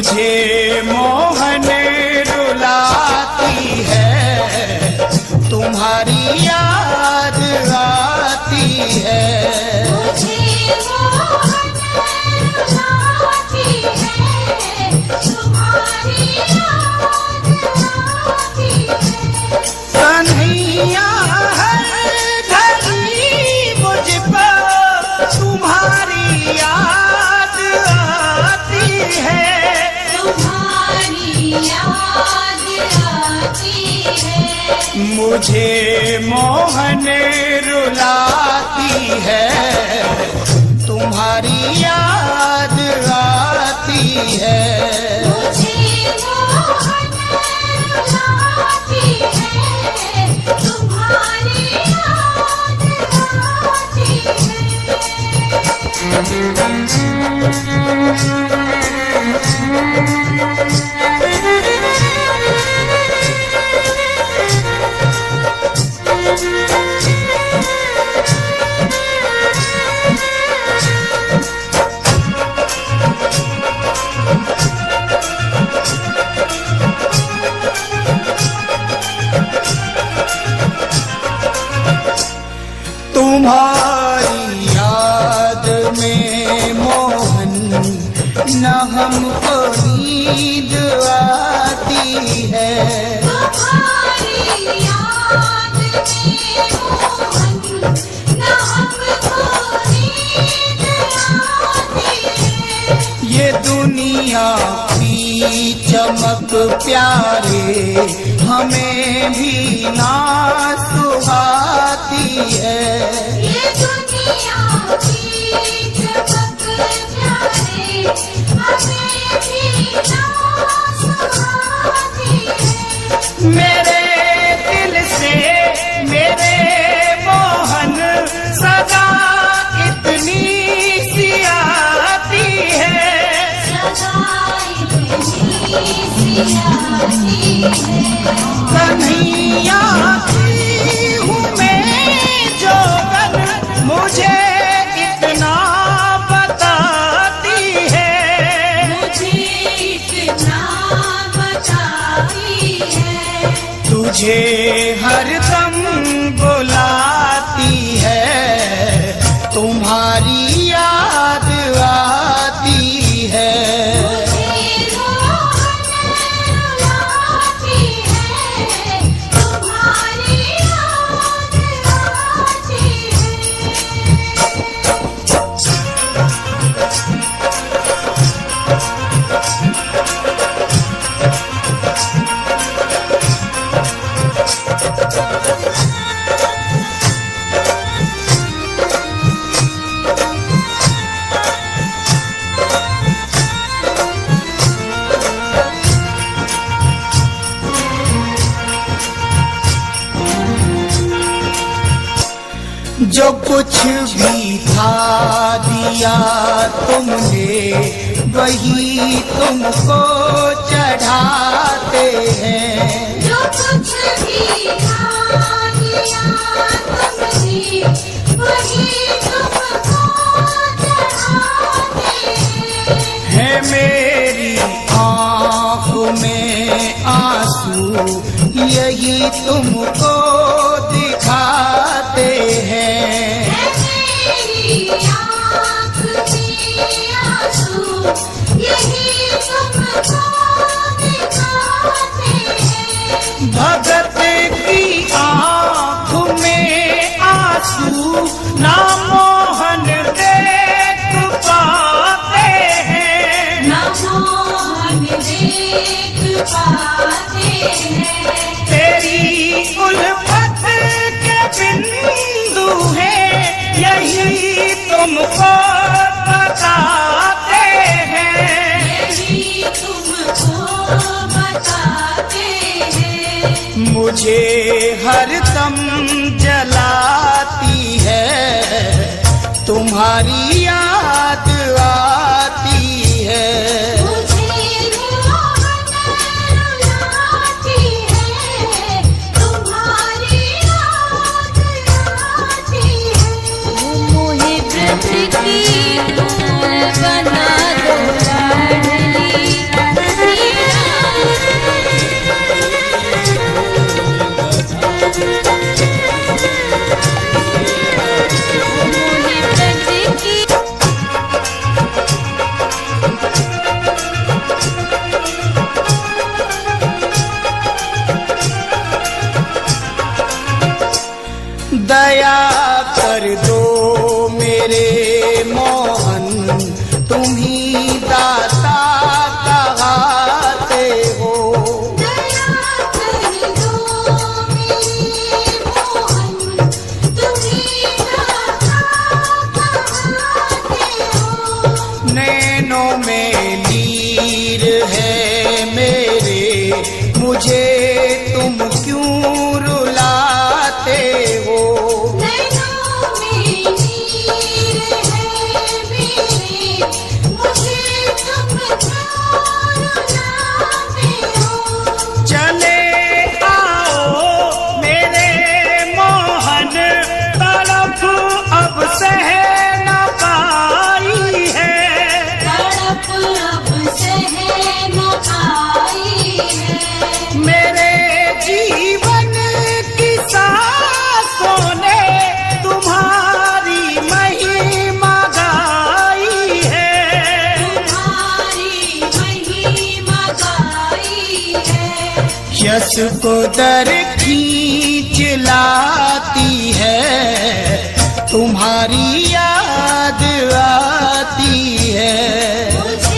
मुझे मोहन रुलाती है, तुम्हारी याद आती है। मुझे मोहन रुलाती है, तुम्हारी याद आती है। कन्हैया है घड़ी मुझ पर तुम्हारी याद आती है, तुम्हारी याद आती है। मुझे मोहन रुलाती है, तुम्हारी याद आती है। मुझे मोहन रुलाती है, तुम्हारी याद आती है। तुम्हारी याद में मोहन न हमको नींद आती है, तुम्हारी याद में मोहन न हमको नींद आती है। ये दुनिया की चमक प्यारे हमें भी ना सुहाती है। ये दुनिया की चमक प्यारे हमें भी ना सुहाती है। मेरे दिल से मेरे मोहन सदा इतनी सी आती है, कन्हैया की हूँ मैं जोगन मुझे इतना बताती है, मुझे इतना बताती है। तुझे हरदम बुलाती है, तुम्हारी याद आती है। जो कुछ भी था दिया तुमने वही तुमको चढ़ाते हैं, जो कुछ भी था दिया तुमने वही तुमको चढ़ाते है मेरी आँख में आंसू यही तुमको दिखाते हैं। मेरी आँख में आंसू यही तुमको दिखाते हैं। भगत की आँख में आंसू ना मोहन देख पाते हैं, ना मोहन देख पाते हैं। तेरी उल्फत के बिंदु है यही तुमको बताते हैं, यही तुमको बताते हैं। मुझे हरदम जलाती है, तुम्हारी याद आती है। मुझे मोहन रुलाती है, तुम्हारी याद आती है। मोहे व्रत की फूल बना दो लाडली, यस को दर खींच लाती है, तुम्हारी याद आती है।